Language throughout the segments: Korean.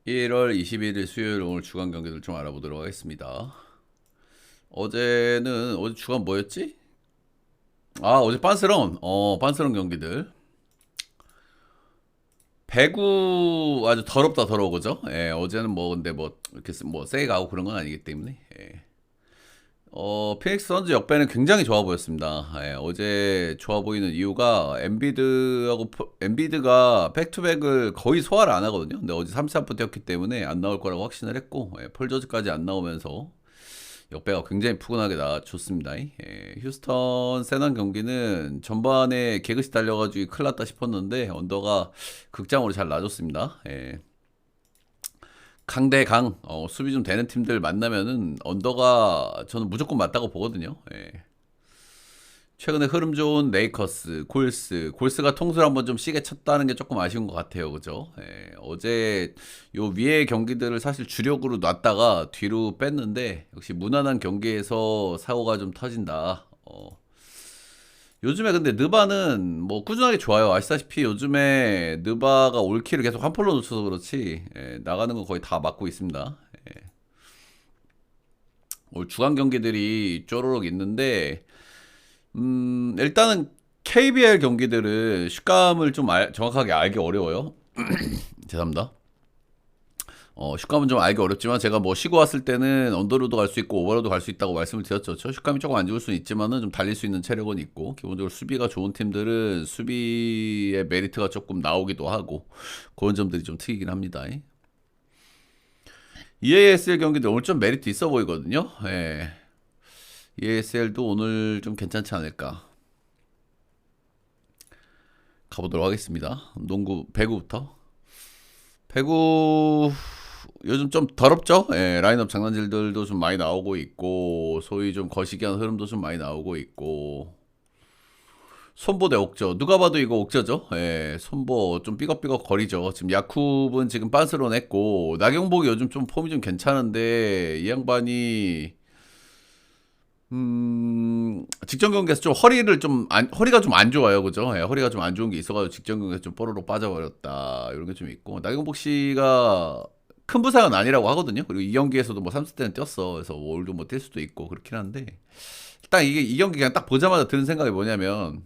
1월 21일 수요일 오늘 주간 경기들 좀 알아보도록 하겠습니다. 어제 주간 뭐였지? 어제 빤스런 빤스런 경기들. 배구 아주 더럽다 더러워 그죠? 예, 어제는 뭐 근데 뭐 이렇게 뭐 세게 가고 그런 건 아니기 때문에. 예. 피닉스 선즈 역배는 굉장히 좋아 보였습니다. 예, 어제 좋아 보이는 이유가 엔비드가 백투백을 거의 소화를 안 하거든요. 근데 어제 3세트 뛰었기 때문에 안 나올 거라고 확신을 했고, 폴 조지까지 안 나오면서 역배가 굉장히 푸근하게 나왔습니다. 휴스턴 세난 경기는 전반에 개그시 달려가지고 큰일 났다 싶었는데 언더가 극장으로 잘 놔줬습니다. 강대 강 수비 좀 되는 팀들 만나면은 언더가 저는 무조건 맞다고 보거든요. 최근에 흐름 좋은 레이커스, 골스가 통수를 한번 좀 시계 쳤다는 게 조금 아쉬운 것 같아요, 그죠? 어제 요 위에 경기들을 사실 주력으로 놨다가 뒤로 뺐는데 역시 무난한 경기에서 사고가 좀 터진다. 요즘에 근데 느바는 뭐 꾸준하게 좋아요. 아시다시피 요즘에 느바가 올킬을 계속 한 폴로 놓쳐서 그렇지 나가는 거 거의 다 맞고 있습니다. 오늘 주간 경기들이 쪼로록 있는데 일단은 KBL 경기들은 슛감을 좀 정확하게 알기 어려워요. 죄송합니다. 슛감은 좀 알기 어렵지만 제가 뭐 쉬고 왔을 때는 언더로도 갈 수 있고 오버로도 갈 수 있다고 말씀을 드렸죠. 저 슛감이 조금 안 좋을 수는 있지만은 좀 달릴 수 있는 체력은 있고 기본적으로 수비가 좋은 팀들은 수비의 메리트가 조금 나오기도 하고 그런 점들이 좀 특이긴 합니다. EASL 경기도 오늘 좀 메리트 있어 보이거든요. EASL도 오늘 좀 괜찮지 않을까 가보도록 하겠습니다. 농구 배구부터. 배구 요즘 좀 더럽죠? 라인업 장난질들도 좀 많이 나오고 있고 소위 좀 거시기한 흐름도 좀 많이 나오고 있고 손보 대 옥저 누가 봐도 이거 옥저죠? 손보 좀 삐걱삐걱 거리죠. 지금 야쿱은 지금 빤스로 냈고 나경복이 요즘 좀 폼이 좀 괜찮은데 이 양반이 직전 경기에서 좀 허리가 좀 안 좋아요, 그죠? 허리가 좀 안 좋은 게 있어가지고 직전 경기에서 좀 뽀로로 빠져버렸다 이런 게 좀 있고 나경복 씨가 큰 부상은 아니라고 하거든요. 그리고 이 경기에서도 뭐 3스 때는 뛰었어. 그래서 올도 뭐 뛸 수도 있고 그렇긴 한데 딱 이게 이 경기 그냥 딱 보자마자 드는 생각이 뭐냐면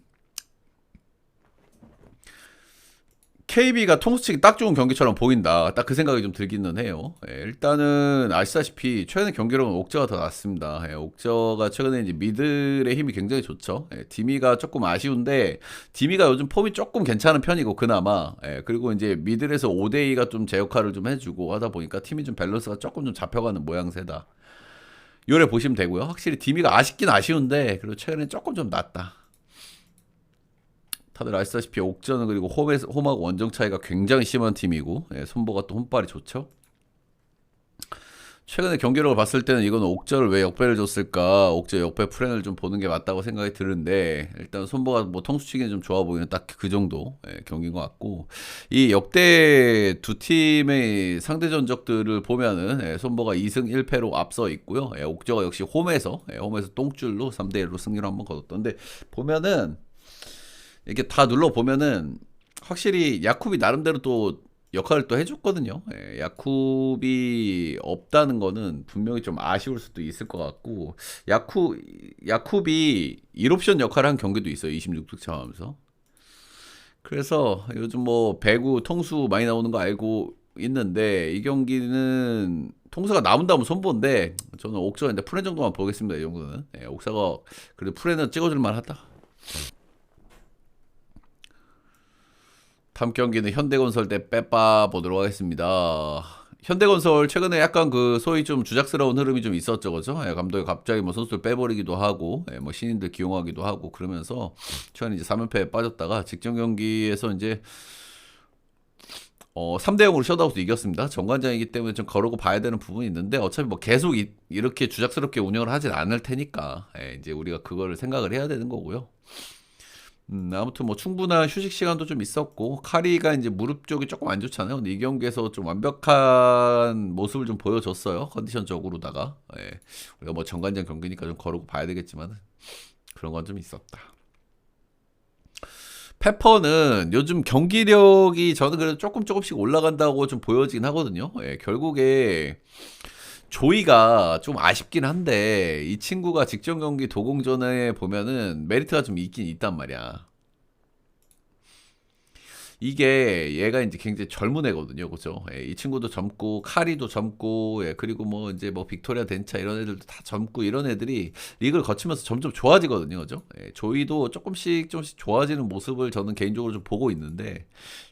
KB가 통수치기 딱 좋은 경기처럼 보인다. 딱 그 생각이 좀 들기는 해요. 일단은 아시다시피 최근에 경기력은 옥저가 더 낫습니다. 옥저가 최근에 이제 미들의 힘이 굉장히 좋죠. 디미가 조금 아쉬운데 디미가 요즘 폼이 조금 괜찮은 편이고 그나마 그리고 이제 미들에서 5대2가 좀 제 역할을 좀 해주고 하다 보니까 팀이 좀 밸런스가 조금 좀 잡혀가는 모양새다. 요래 보시면 되고요. 확실히 디미가 아쉽긴 아쉬운데 그리고 최근에 조금 좀 낫다. 다들 아시다시피 옥저는 그리고 홈하고 원정 차이가 굉장히 심한 팀이고 손보가 또 홈발이 좋죠. 최근에 경기력을 봤을 때는 이건 옥저를 왜 역배를 줬을까 옥저 역배 프렌을 좀 보는 게 맞다고 생각이 드는데 일단 손보가 뭐 통수치기는 좀 좋아 보이는 딱 그 정도 경기인 것 같고 이 역대 두 팀의 상대 전적들을 보면은 손보가 2승 1패로 앞서 있고요. 옥저가 역시 홈에서 똥줄로 3대1로 승리를 한번 거뒀던데 보면은 이렇게 다 눌러보면은 확실히 야쿱이 나름대로 또 역할을 또 해줬거든요. 야쿱이 없다는 거는 분명히 좀 아쉬울 수도 있을 것 같고 야쿱이 1옵션 역할을 한 경기도 있어요. 26득점 하면서. 그래서 요즘 뭐 배구 통수 많이 나오는 거 알고 있는데 이 경기는 통수가 남은다면 손보인데 저는 옥저가 이제 프렌 정도만 보겠습니다. 이 정도는. 옥사가 그래도 프렌은 찍어줄 만하다. 다음 경기는 현대건설 대 빼빠 보도록 하겠습니다. 현대건설 최근에 약간 그 소위 좀 주작스러운 흐름이 좀 있었죠, 그죠? 감독이 갑자기 뭐 선수들 빼버리기도 하고, 뭐 신인들 기용하기도 하고 그러면서 최근에 이제 3연패에 빠졌다가 직전 경기에서 이제 3대 0으로 셧아웃을 이겼습니다. 정관장이기 때문에 좀 거르고 봐야 되는 부분이 있는데 어차피 뭐 계속 이렇게 주작스럽게 운영을 하진 않을 테니까 이제 우리가 그거를 생각을 해야 되는 거고요. 아무튼 뭐 충분한 휴식 시간도 좀 있었고 카리가 이제 무릎 쪽이 조금 안 좋잖아요. 근데 이 경기에서 좀 완벽한 모습을 좀 보여줬어요. 컨디션적으로다가 우리가 뭐 정관장 경기니까 좀 거르고 봐야 되겠지만 그런 건 좀 있었다. 페퍼는 요즘 경기력이 저는 그래도 조금씩 올라간다고 좀 보여지긴 하거든요. 예, 결국에 조이가 좀 아쉽긴 한데 이 친구가 직전 경기 도공전에 보면은 메리트가 좀 있긴 있단 말이야. 이게 얘가 이제 굉장히 젊은 애거든요. 그죠? 예, 이 친구도 젊고 카리도 젊고 예, 그리고 뭐 이제 뭐 빅토리아 덴차 이런 애들도 다 젊고 이런 애들이 리그를 거치면서 점점 좋아지거든요. 그죠? 예, 조이도 조금씩 좋아지는 모습을 저는 개인적으로 좀 보고 있는데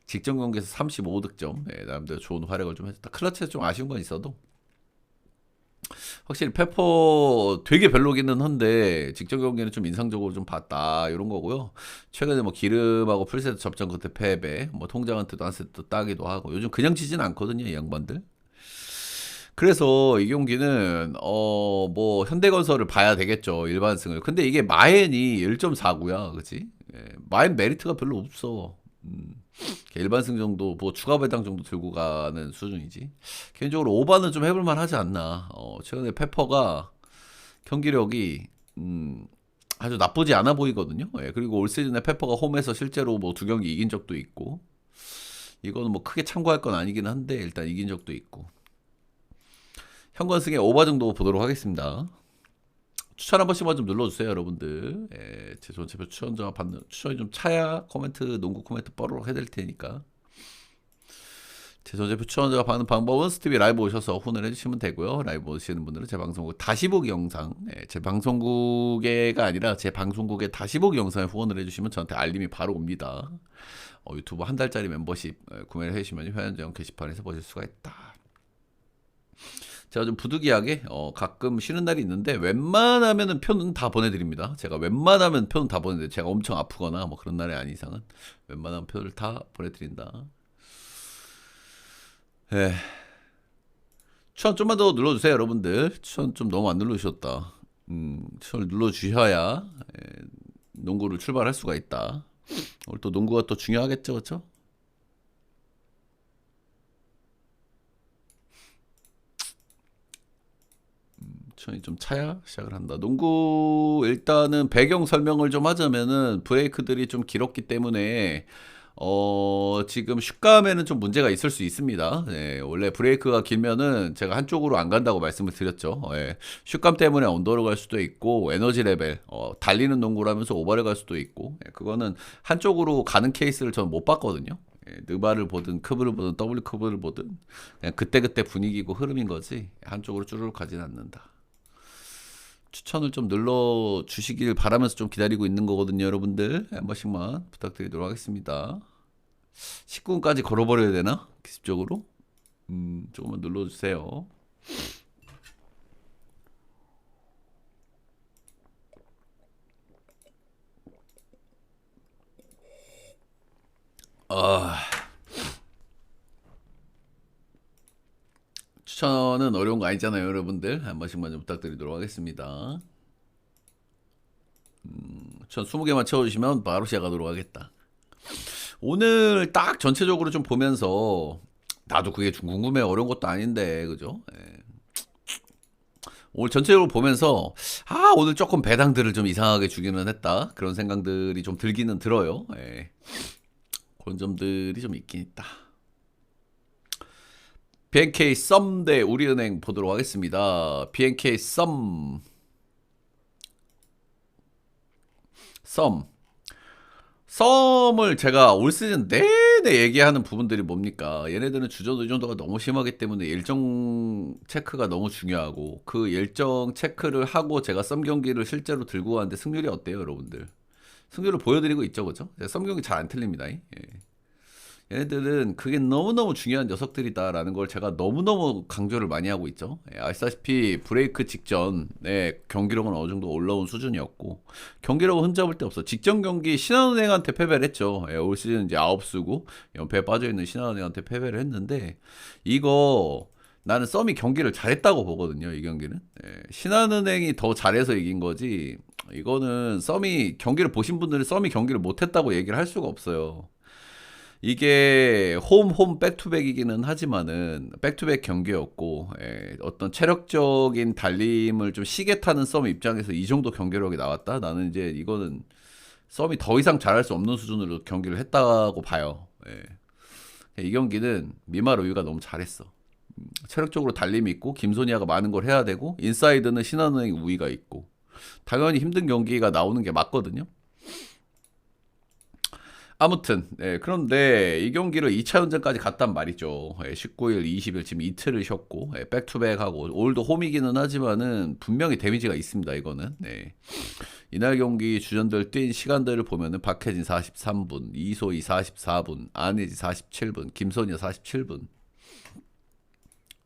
직전 경기에서 35득점 예, 나름대로 좋은 활약을 좀 했다. 클러치에서 좀 아쉬운 건 있어도 확실히 페퍼 되게 별로기는 한데 직전 경기는 좀 인상적으로 좀 봤다 이런 거고요. 최근에 뭐 기름하고 풀세트 접전 끝에 패배, 뭐 통장한테도 한 세트 따기도 하고 요즘 그냥 치진 않거든요 이 양반들. 그래서 이 경기는 뭐 현대건설을 봐야 되겠죠 일반승을. 근데 이게 마엔이 1.49야, 그치? 예, 마엔 메리트가 별로 없어. 일반승 정도, 뭐 추가 배당 정도 들고 가는 수준이지. 개인적으로 오바는 좀 해볼만 하지 않나. 최근에 페퍼가 경기력이 아주 나쁘지 않아 보이거든요. 예, 그리고 올 시즌에 페퍼가 홈에서 실제로 뭐 두 경기 이긴 적도 있고, 이거는 뭐 크게 참고할 건 아니긴 한데 일단 이긴 적도 있고. 현관승의 오바 정도 보도록 하겠습니다. 추천 한 번씩만 좀 눌러주세요, 여러분들. 예, 제 전체표 추천자 받는 추천이 좀 차야 코멘트, 농구 코멘트 뻐르륵 해드릴 테니까. 제 전체표 추천자가 받는 방법은 스티비 라이브 오셔서 후원을 해주시면 되고요. 라이브 오시는 분들은 제 방송국 다시 보기 영상, 예, 제 방송국에가 아니라 제 방송국의 다시 보기 영상에 후원을 해주시면 저한테 알림이 바로 옵니다. 유튜브 한 달짜리 멤버십 구매를 해주시면 회원제형 게시판에서 보실 수가 있다. 제가 좀 부득이하게 가끔 쉬는 날이 있는데 웬만하면은 표는 다 보내드립니다. 제가 웬만하면 표는 다 보내드려요. 제가 엄청 아프거나 뭐 그런 날이 아닌 이상은 웬만하면 표를 다 보내드린다. 예. 추천 좀만 더 눌러주세요, 여러분들. 추천 좀 너무 안 눌러주셨다. 추천을 눌러주셔야 농구를 출발할 수가 있다. 오늘 또 농구가 또 중요하겠죠, 그렇죠? 추천이 좀 차야 시작을 한다. 농구 일단은 배경 설명을 좀 하자면은 브레이크들이 좀 길었기 때문에 지금 슛감에는 좀 문제가 있을 수 있습니다. 네, 원래 브레이크가 길면은 제가 한쪽으로 안 간다고 말씀을 드렸죠. 예, 슛감 때문에 언더로 갈 수도 있고 에너지 레벨 달리는 농구라면서 오버를 갈 수도 있고 그거는 한쪽으로 가는 케이스를 저는 못 봤거든요. 느바를 보든 크브를 보든 더블 크브를 보든 그냥 그때그때 분위기고 흐름인 거지 한쪽으로 쭈르륵 가진 않는다. 추천을 좀 눌러 주시길 바라면서 좀 기다리고 있는 거거든요, 여러분들. 한 번씩만 부탁드리도록 하겠습니다. 19분까지 걸어버려야 되나? 기습적으로? 조금만 눌러주세요. 추천은 어려운 거 아니잖아요, 여러분들. 한 번씩만 좀 부탁드리도록 하겠습니다. 추천 20개만 채워주시면 바로 시작하도록 하겠다. 오늘 딱 전체적으로 좀 보면서 나도 그게 좀 궁금해 어려운 것도 아닌데 그죠? 예. 오늘 전체적으로 보면서 오늘 조금 배당들을 좀 이상하게 주기는 했다 그런 생각들이 좀 들기는 들어요. 예. 그런 점들이 좀 있긴 있다. BNK 썸 대 우리은행 보도록 하겠습니다. BNK 썸 썸을 제가 올 시즌 내내 얘기하는 부분들이 뭡니까? 얘네들은 주전 의존도가 너무 심하기 때문에 일정 체크가 너무 중요하고 그 일정 체크를 하고 제가 썸 경기를 실제로 들고 왔는데 승률이 어때요, 여러분들? 승률을 보여드리고 있죠, 그죠? 썸 경기 잘 안 틀립니다. 예. 얘네들은 그게 너무너무 중요한 녀석들이다라는 걸 제가 너무너무 강조를 많이 하고 있죠. 아시다시피 브레이크 직전에 경기력은 어느 정도 올라온 수준이었고 경기력은 흠잡을 데 없어. 직전 경기 신한은행한테 패배를 했죠. 올 시즌 이제 9수고 연패에 빠져있는 신한은행한테 패배를 했는데 이거 나는 썸이 경기를 잘했다고 보거든요. 이 경기는 신한은행이 더 잘해서 이긴 거지 이거는 썸이 경기를 보신 분들은 썸이 경기를 못했다고 얘기를 할 수가 없어요. 이게 홈 백투백이기는 하지만은 백투백 경기였고 어떤 체력적인 달림을 좀 시계 타는 썸 입장에서 이 정도 경기력이 나왔다? 나는 이제 이거는 썸이 더 이상 잘할 수 없는 수준으로 경기를 했다고 봐요. 예. 이 경기는 미마로유가 너무 잘했어. 체력적으로 달림이 있고 김소니아가 많은 걸 해야 되고 인사이드는 신한은행 우위가 있고 당연히 힘든 경기가 나오는 게 맞거든요. 아무튼 그런데 이 경기를 2차 연전까지 갔단 말이죠. 19일, 20일 지금 이틀을 쉬었고 백투백하고 올도 홈이기는 하지만은 분명히 데미지가 있습니다. 이거는 이날 경기 주전들 뛴 시간들을 보면은 박혜진 43분, 이소희 44분, 안혜지 47분, 김소니아 47분.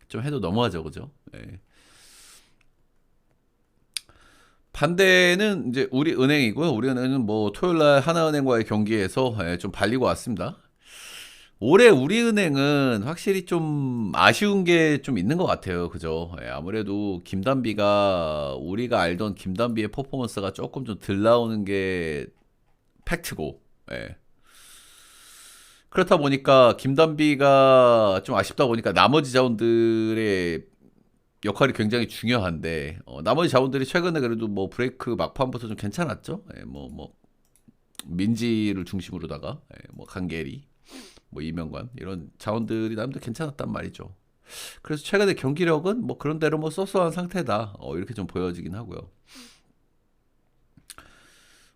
좀 해도 너무하죠, 그죠? 반대는 이제 우리은행이고요. 우리은행은 뭐 토요일날 하나은행과의 경기에서 좀 발리고 왔습니다. 올해 우리은행은 확실히 좀 아쉬운 게 좀 있는 것 같아요. 그죠? 아무래도 김단비가 우리가 알던 김단비의 퍼포먼스가 조금 좀 덜 나오는 게 팩트고, 그렇다 보니까 김단비가 좀 아쉽다 보니까 나머지 자원들의 역할이 굉장히 중요한데 나머지 자원들이 최근에 그래도 뭐 브레이크 막판부터 좀 괜찮았죠. 뭐 민지를 중심으로다가 뭐 강계리, 뭐 이명관 이런 자원들이 나름대로 괜찮았단 말이죠. 그래서 최근에 경기력은 뭐 그런 대로 뭐 쏘쏘한 상태다 이렇게 좀 보여지긴 하고요.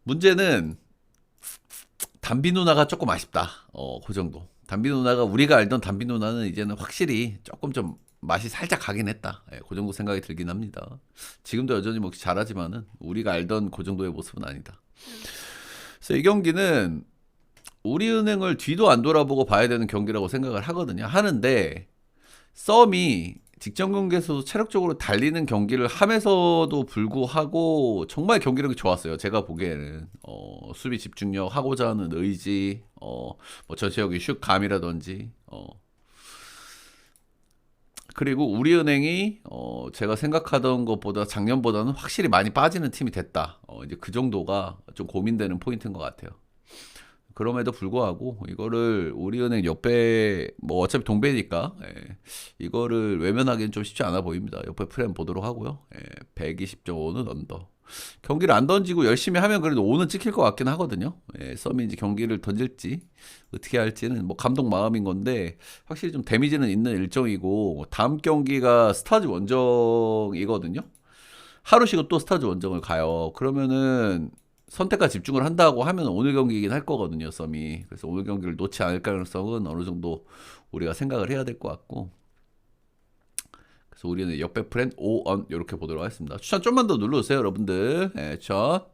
문제는 담비 누나가 조금 아쉽다. 그 정도. 담비 누나가 우리가 알던 담비 누나는 이제는 확실히 조금 좀 맛이 살짝 가긴 했다. 그 정도 생각이 들긴 합니다. 지금도 여전히 뭐 잘하지만은 우리가 알던 그 정도의 모습은 아니다. 그래서 이 경기는 우리은행을 뒤도 안 돌아보고 봐야 되는 경기라고 생각을 하거든요. 하는데 썸이 직전 경기에서도 체력적으로 달리는 경기를 하면서도 불구하고 정말 경기력이 좋았어요. 제가 보기에는 수비 집중력, 하고자 하는 의지, 뭐 전체적인 슛 감이라든지 그리고 우리은행이 제가 생각하던 것보다 작년보다는 확실히 많이 빠지는 팀이 됐다. 이제 그 정도가 좀 고민되는 포인트인 것 같아요. 그럼에도 불구하고 이거를 우리은행 옆에 뭐 어차피 동배니까 이거를 외면하기는 좀 쉽지 않아 보입니다. 옆에 프레임 보도록 하고요. 120.5는 언더. 경기를 안 던지고 열심히 하면 그래도 5는 찍힐 것 같긴 하거든요. 썸이 이제 경기를 던질지 어떻게 할지는 뭐 감독 마음인 건데 확실히 좀 데미지는 있는 일정이고 다음 경기가 스타즈 원정이거든요. 하루 쉬고 또 스타즈 원정을 가요. 그러면은 선택과 집중을 한다고 하면 오늘 경기이긴 할 거거든요, 썸이. 그래서 오늘 경기를 놓지 않을 가능성은 어느 정도 우리가 생각을 해야 될 것 같고. 그래서 우리는 역배 프렌 5언 이렇게 보도록 하겠습니다. 추천 좀만 더 눌러주세요, 여러분들. 추천.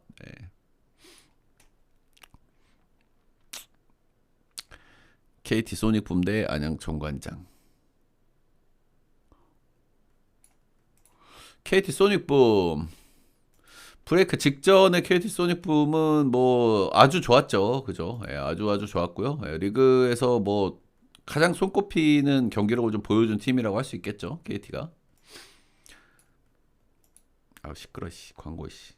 KT 소닉붐 대 안양 정관장. KT 소닉붐. 브레이크 직전에 KT 소닉붐은 뭐 아주 좋았죠. 그죠? 아주 좋았고요. 리그에서 뭐 가장 손꼽히는 경기력을 좀 보여준 팀이라고 할 수 있겠죠. KT가. 아 시끄러 씨 광고 씨.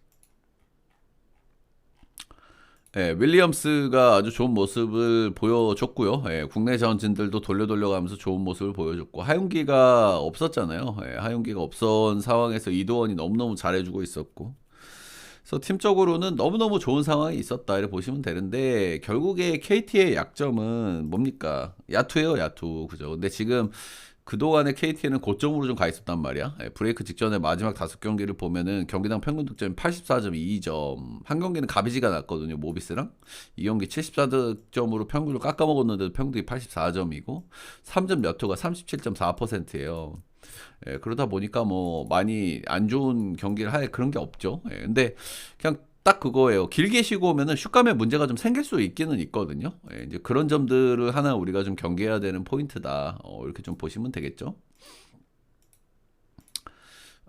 윌리엄스가 아주 좋은 모습을 보여줬고요. 국내 자원진들도 돌려가면서 좋은 모습을 보여줬고 하윤기가 없었잖아요. 하윤기가 없던 상황에서 이도원이 너무너무 잘해주고 있었고 그래서 팀적으로는 너무너무 좋은 상황이 있었다 이렇게 보시면 되는데 결국에 KT의 약점은 뭡니까? 야투예요, 야투. 그죠? 근데 지금 그동안의 KT는 고점으로 좀 가 있었단 말이야. 브레이크 직전에 마지막 5경기를 보면은 경기당 평균 득점이 84.2점. 한 경기는 가비지가 났거든요. 모비스랑. 이 경기 74득점으로 평균을 깎아먹었는데도 평균이 84점이고 3점 몇 호가 37.4%예요. 그러다 보니까 뭐 많이 안 좋은 경기를 할 그런 게 없죠. 근데 그냥 딱 그거예요. 길게 쉬고 오면은 슛감에 문제가 좀 생길 수 있기는 있거든요. 이제 그런 점들을 하나 우리가 좀 경계해야 되는 포인트다. 이렇게 좀 보시면 되겠죠.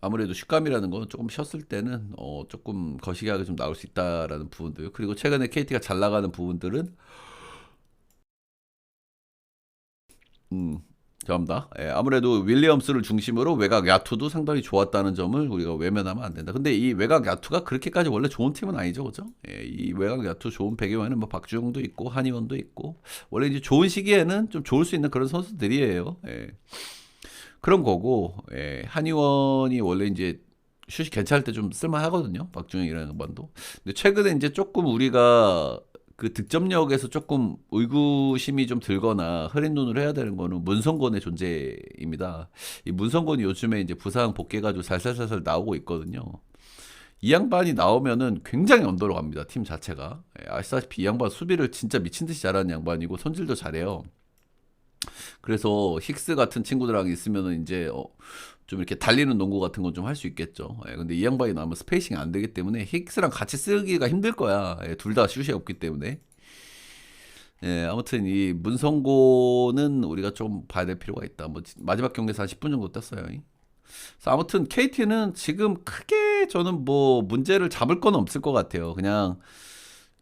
아무래도 슛감이라는 건 조금 쉬었을 때는 조금 거시기하게 좀 나올 수 있다라는 부분들. 그리고 최근에 KT가 잘 나가는 부분들은 죄송합니다. 아무래도 윌리엄스를 중심으로 외곽 야투도 상당히 좋았다는 점을 우리가 외면하면 안 된다. 근데 이 외곽 야투가 그렇게까지 원래 좋은 팀은 아니죠, 그죠? 이 외곽 야투 좋은 배경에는 뭐 박주영도 있고 한의원도 있고 원래 이제 좋은 시기에는 좀 좋을 수 있는 그런 선수들이에요. 그런 거고 한의원이 원래 이제 슛이 괜찮을 때 좀 쓸만하거든요. 박주영이라는 양반도. 근데 최근에 이제 조금 우리가 그 득점력에서 조금 의구심이 좀 들거나 흐린 눈을 해야 되는 거는 문성곤의 존재입니다. 이 문성곤이 요즘에 이제 부상 복귀해가지고 살살살살 나오고 있거든요. 이 양반이 나오면은 굉장히 언더로 갑니다. 팀 자체가. 아시다시피 이 양반 수비를 진짜 미친 듯이 잘하는 양반이고 손질도 잘해요. 그래서 힉스 같은 친구들랑 있으면은 이제 좀 이렇게 달리는 농구 같은 건 좀 할 수 있겠죠. 근데 이 양반이 나오면 스페이싱이 안 되기 때문에 힉스랑 같이 쓰기가 힘들 거야. 둘 다 슛이 없기 때문에. 아무튼 이 문성고는 우리가 좀 봐야 될 필요가 있다. 뭐 마지막 경기에서 한 10분 정도 떴어요. 그래서 아무튼 KT는 지금 크게 저는 뭐 문제를 잡을 건 없을 것 같아요. 그냥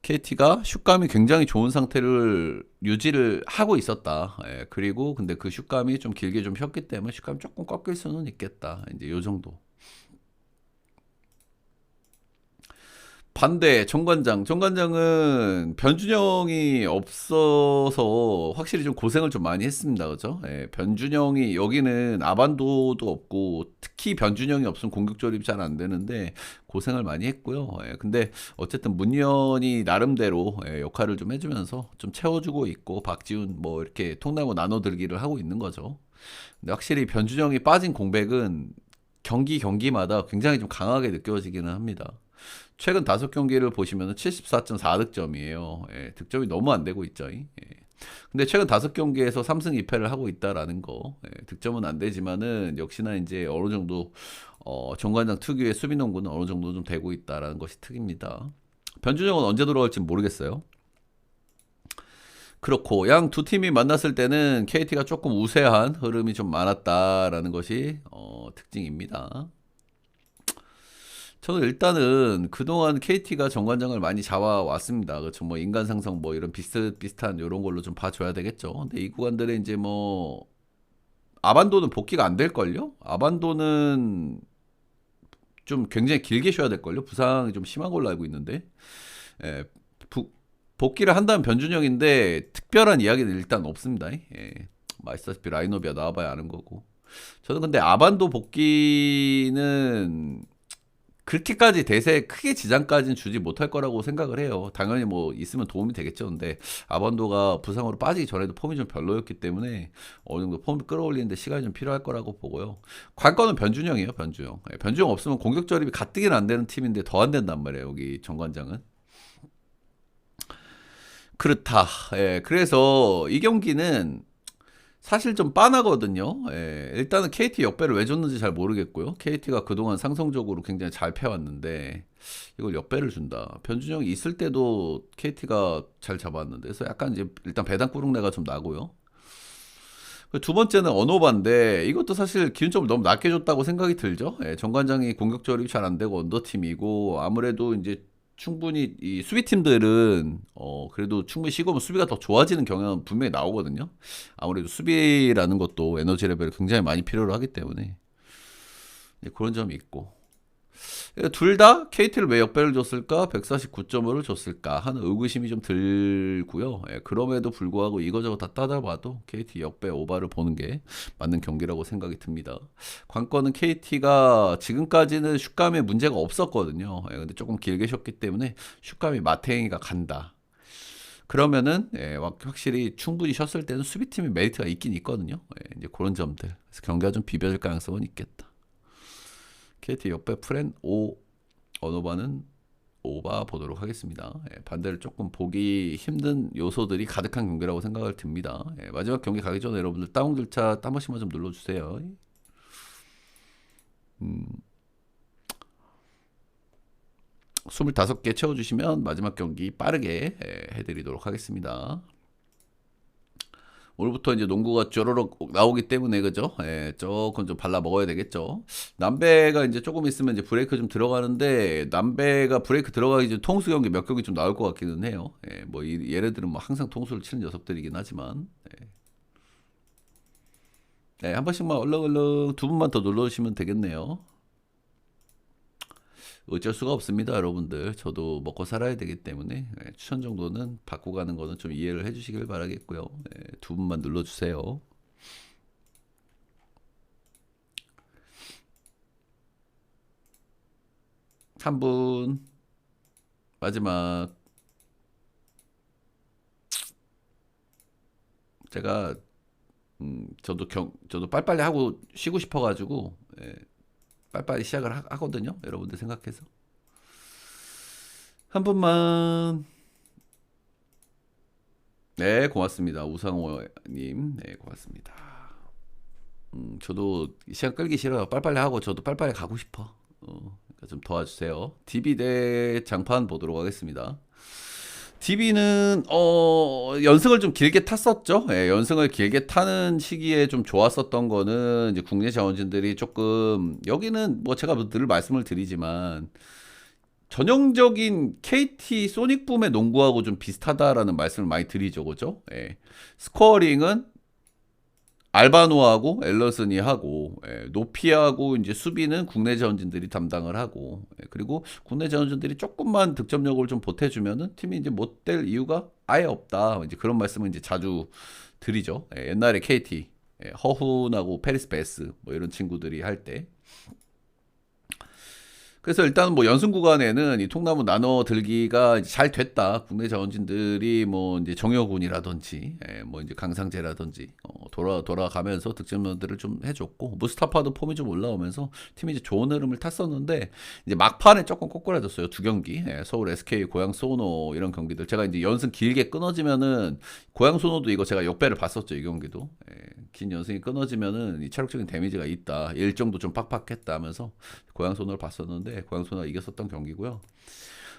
KT가 슛감이 굉장히 좋은 상태를 유지를 하고 있었다. 그리고 근데 그 슛감이 좀 길게 좀 휘었기 때문에 슛감이 조금 꺾일 수는 있겠다. 이제 요 정도. 반대 정관장. 정관장은 변준영이 없어서 확실히 좀 고생을 좀 많이 했습니다. 그죠? 변준영이 여기는 아반도도 없고 특히 변준영이 없으면 공격 조립이 잘 안 되는데 고생을 많이 했고요. 근데 어쨌든 문현이 나름대로 역할을 좀 해주면서 좀 채워주고 있고 박지훈 뭐 이렇게 통나무 나눠들기를 하고 있는 거죠. 근데 확실히 변준영이 빠진 공백은 경기마다 굉장히 좀 강하게 느껴지기는 합니다. 최근 5경기를 보시면 74.4득점이에요. 득점이 너무 안 되고 있죠. 근데 최근 5경기에서 3승 2패를 하고 있다라는 거. 득점은 안 되지만은 역시나 이제 어느 정도 정관장 특유의 수비 농구는 어느 정도 좀 되고 있다라는 것이 특입니다. 변준영은 언제 돌아올지 모르겠어요. 그렇고 양 두 팀이 만났을 때는 KT가 조금 우세한 흐름이 좀 많았다라는 것이 특징입니다. 저는 일단은 그동안 KT가 정관장을 많이 잡아왔습니다. 그렇죠. 뭐 인간 상성 뭐 이런 비슷비슷한 이런 걸로 좀 봐줘야 되겠죠. 근데 이 구간들에 이제 뭐 아반도는 복귀가 안 될걸요? 아반도는 좀 굉장히 길게 쉬어야 될걸요? 부상이 좀 심한 걸로 알고 있는데. 예, 복귀를 한다면 변준영인데 특별한 이야기는 일단 없습니다. 아시다시피 라인업이야 나와봐야 아는 거고. 저는 근데 아반도 복귀는 그렇게까지 대세에 크게 지장까지는 주지 못할 거라고 생각을 해요. 당연히 뭐 있으면 도움이 되겠죠. 근데 아반도가 부상으로 빠지기 전에도 폼이 좀 별로였기 때문에 어느 정도 폼을 끌어올리는데 시간이 좀 필요할 거라고 보고요. 관건은 변준영이에요. 변준영. 변준영 없으면 공격 저립이 가뜩이나 안 되는 팀인데 더 안 된단 말이에요. 여기 정관장은. 그렇다. 그래서 이 경기는 사실 좀 빤하거든요. 일단은 KT 역배를 왜 줬는지 잘 모르겠고요. KT가 그동안 상성적으로 굉장히 잘 패왔는데 이걸 역배를 준다. 변준영이 있을 때도 KT가 잘 잡았는데 그래서 약간 이제 일단 배당 꾸룩내가 좀 나고요. 두 번째는 언어반데 이것도 사실 기준점을 너무 낮게 줬다고 생각이 들죠. 정관장이 공격 조립이 잘 안 되고 언더팀이고 아무래도 이제 충분히 이 수비팀들은 그래도 충분히 쉬고 오면 수비가 더 좋아지는 경향은 분명히 나오거든요. 아무래도 수비라는 것도 에너지 레벨을 굉장히 많이 필요로 하기 때문에 그런 점이 있고 둘 다 KT를 왜 역배를 줬을까? 149.5를 줬을까? 하는 의구심이 좀 들고요. 그럼에도 불구하고 이거저거 다 따져봐도 KT 역배 오바를 보는 게 맞는 경기라고 생각이 듭니다. 관건은 KT가 지금까지는 슛감에 문제가 없었거든요. 근데 조금 길게 쉬었기 때문에 슛감이 마태행이가 간다. 그러면은 확실히 충분히 쉬었을 때는 수비팀의 메리트가 있긴 있거든요. 이제 그런 점들. 그래서 경기가 좀 비벼질 가능성은 있겠다. KT 역배 프렌 5 언어바는 오바 보도록 하겠습니다. 반대로 조금 보기 힘든 요소들이 가득한 경기라고 생각을 듭니다. 마지막 경기 가기 전에 여러분들 다운 글자 한 번씩만 좀 눌러주세요. 25개 채워주시면 마지막 경기 빠르게 해드리도록 하겠습니다. 오늘부터 이제 농구가 쪼로록 나오기 때문에 그죠? 조금 좀 발라 먹어야 되겠죠. 남배가 이제 조금 있으면 이제 브레이크 좀 들어가는데 남배가 브레이크 들어가기 전 통수 경기 몇 경기 좀 나올 것 같기는 해요. 뭐 얘네들은 뭐 항상 통수를 치는 녀석들이긴 하지만 한 번씩만 얼렁얼렁 두 분만 더 눌러주시면 되겠네요. 어쩔 수가 없습니다, 여러분들. 저도 먹고 살아야 되기 때문에 추천 정도는 받고 가는 거는 좀 이해를 해주시길 바라겠고요. 두 분만 눌러주세요. 한 분 마지막. 제가 저도 빨리빨리 하고 쉬고 싶어가지고 예, 빨리빨리 시작을 하거든요. 여러분들 생각해서 한 분만. 네, 고맙습니다. 우상호님, 네, 고맙습니다. 저도 시간 끌기 싫어요. 빨리빨리 하고 저도 빨리빨리 가고 싶어. 그러니까 좀 도와주세요. DB 대 장판 보도록 하겠습니다. DB는 연승을 좀 길게 탔었죠. 예, 연승을 길게 타는 시기에 좀 좋았었던 거는 이제 국내 자원진들이 조금 여기는 뭐 제가 늘 말씀을 드리지만 전형적인 KT 소닉붐의 농구하고 좀 비슷하다라는 말씀을 많이 드리죠, 그죠? 예. 스코어링은 알바노하고 앨러슨이 하고, 예, 노피하고 이제 수비는 국내 자원진들이 담당을 하고, 예, 그리고 국내 자원진들이 조금만 득점력을 좀 보태주면은 팀이 이제 못 될 이유가 아예 없다. 이제 그런 말씀을 이제 자주 드리죠. 예, 옛날에 KT 예, 허훈하고 페리스 베스 뭐 이런 친구들이 할 때. 그래서 일단 뭐 연승 구간에는 이 통나무 나눠 들기가 이제 잘 됐다. 국내 자원진들이 뭐 이제 정여군이라든지, 뭐 이제 강상재라든지 돌아가면서 득점들을 좀 해줬고, 무스타파도 폼이 좀 올라오면서 팀이 이제 좋은 흐름을 탔었는데 이제 막판에 조금 꼬꾸라졌어요. 두 경기, 서울 SK, 고양 소노 이런 경기들. 제가 이제 연승 길게 끊어지면은 고양 소노도 이거 제가 역배를 봤었죠. 이 경기도 긴 연승이 끊어지면은 이 체력적인 데미지가 있다. 일정도 좀 팍팍했다 하면서 고양 소노를 봤었는데 고양 소노가 이겼었던 경기고요.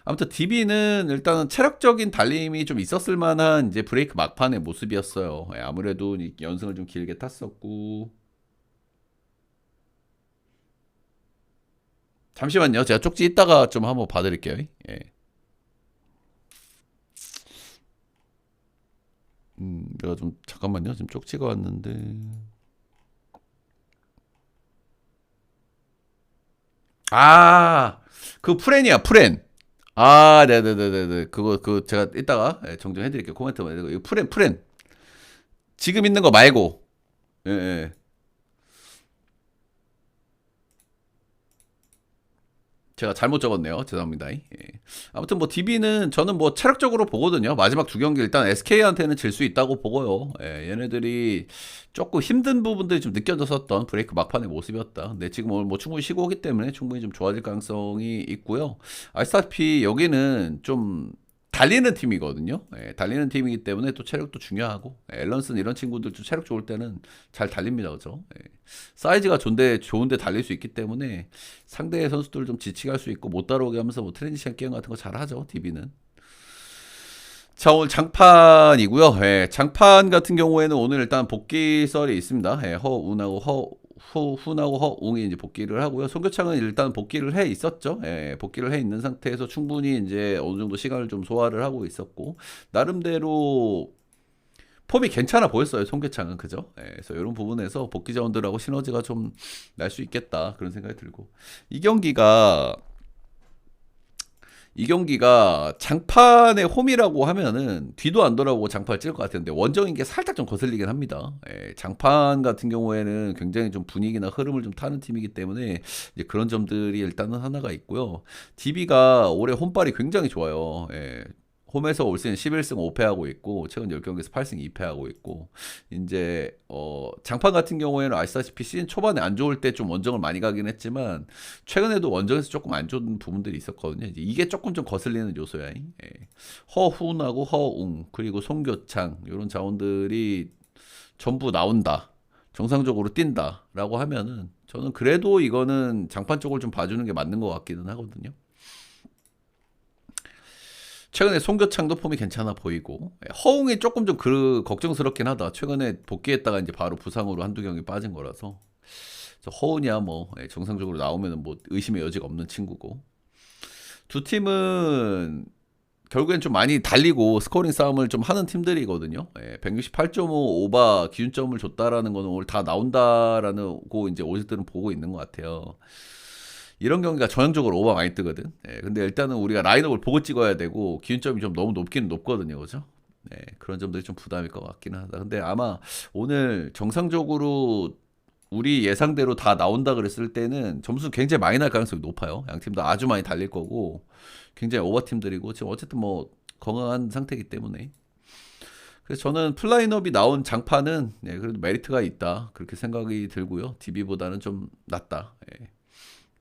아무튼 DB는 일단은 체력적인 달림이 좀 있었을 만한 이제 브레이크 막판의 모습이었어요. 아무래도 연승을 좀 길게 탔었고. 잠시만요. 제가 쪽지 이따가 좀 한번 봐드릴게요. 예. 내가 좀 잠깐만요. 지금 쪽지가 왔는데. 아, 그 프렌이야, 프렌. 아, 네네네네네. 그거 제가 이따가 정정해드릴게요. 코멘트만. 이거 프렌. 지금 있는 거 말고. 예, 예. 제가 잘못 적었네요. 죄송합니다. 예. 아무튼 뭐 DB는 저는 뭐 체력적으로 보거든요. 마지막 두 경기 일단 SK한테는 질 수 있다고 보고요. 예, 얘네들이 조금 힘든 부분들이 좀 느껴졌었던 브레이크 막판의 모습이었다. 근데 지금 오늘 뭐 충분히 쉬고 오기 때문에 충분히 좀 좋아질 가능성이 있고요. 아시다시피 여기는 좀 달리는 팀이거든요. 예, 달리는 팀이기 때문에 또 체력도 중요하고 앨런슨 이런 친구들 좀 체력 좋을 때는 잘 달립니다, 그죠? 예, 사이즈가 좋은데 달릴 수 있기 때문에 상대 선수들을 좀 지치게 할 수 있고 못 따라오게 하면서 뭐 트랜지션 게임 같은 거 잘하죠, DB는. 자, 오늘 장판이고요. 예, 장판 같은 경우에는 오늘 일단 복귀 썰이 있습니다. 예, 훈하고 허웅이 이제 복귀를 하고요. 송교창은 일단 복귀를 해 있었죠. 예, 복귀를 해 있는 상태에서 충분히 이제 어느 정도 시간을 좀 소화를 하고 있었고, 나름대로 폼이 괜찮아 보였어요. 송교창은 그죠? 예, 그래서 이런 부분에서 복귀 자원들하고 시너지가 좀 날 수 있겠다 그런 생각이 들고, 이 경기가 이 경기가 장판의 홈이라고 하면은 뒤도 안 돌아보고 장판을 찔 것 같은데 원정인 게 살짝 좀 거슬리긴 합니다. 예, 장판 같은 경우에는 굉장히 좀 분위기나 흐름을 좀 타는 팀이기 때문에 이제 그런 점들이 일단은 하나가 있고요. DB가 올해 홈발이 굉장히 좋아요. 예, 홈에서 올 시즌 11승 5패하고 있고 최근 10경기에서 8승 2패하고 있고, 이제 장판 같은 경우에는 아시다시피 시즌 초반에 안 좋을 때 좀 원정을 많이 가긴 했지만 최근에도 원정에서 조금 안 좋은 부분들이 있었거든요. 이제 이게 조금 좀 거슬리는 요소야. 예. 허훈하고 허웅 그리고 송교창 이런 자원들이 전부 나온다. 정상적으로 뛴다라고 하면은 저는 그래도 이거는 장판 쪽을 좀 봐주는 게 맞는 것 같기는 하거든요. 최근에 송교창도 폼이 괜찮아 보이고, 허웅이 조금 좀 걱정스럽긴 하다. 최근에 복귀했다가 이제 바로 부상으로 한두 경기 빠진 거라서. 허웅이야 뭐 정상적으로 나오면 뭐 의심의 여지가 없는 친구고, 두 팀은 결국엔 좀 많이 달리고 스코어링 싸움을 좀 하는 팀들이거든요. 168.5 오바 기준점을 줬다라는 거는 오늘 다 나온다라는 거 이제 오직들은 보고 있는 것 같아요. 이런 경기가 전형적으로 오버 많이 뜨거든. 근데 일단은 우리가 라인업을 보고 찍어야 되고 기준점이 좀 너무 높기는 높거든요, 그죠? 그런 점들이 좀 부담일 것 같기는 하다. 근데 아마 오늘 정상적으로 우리 예상대로 다 나온다 그랬을 때는 점수 굉장히 많이 날 가능성이 높아요. 양 팀 다 아주 많이 달릴 거고 굉장히 오버팀들이고 지금 어쨌든 뭐 건강한 상태이기 때문에 그래서 저는 플라인업이 나온 장판은 그래도 메리트가 있다 그렇게 생각이 들고요. DB보다는 좀 낫다. 예.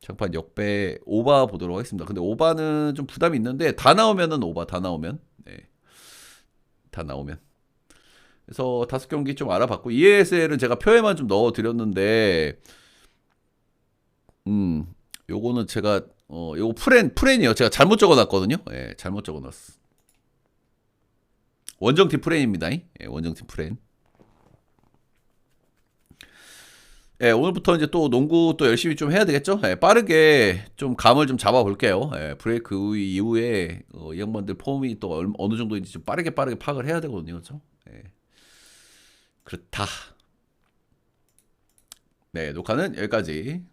장판 역배 오바 보도록 하겠습니다. 근데 오바는 좀 부담이 있는데 다 나오면은 오바 다 나오면 다 나오면 그래서 5경기 좀 알아봤고 ESL은 제가 표에만 좀 넣어드렸는데 요거는 제가 요거 프렌이요. 제가 잘못 적어놨거든요. 예, 잘못 적어놨어. 원정팀 프렌입니다. 예, 원정팀 프렌. 예, 오늘부터 이제 또 농구 또 열심히 좀 해야 되겠죠? 예, 빠르게 좀 감을 좀 잡아볼게요. 예, 브레이크 이후에 이 양반들 폼이 또 어느 정도인지 좀 빠르게 파악을 해야 되거든요. 그렇죠? 예. 그렇다. 네, 녹화는 여기까지.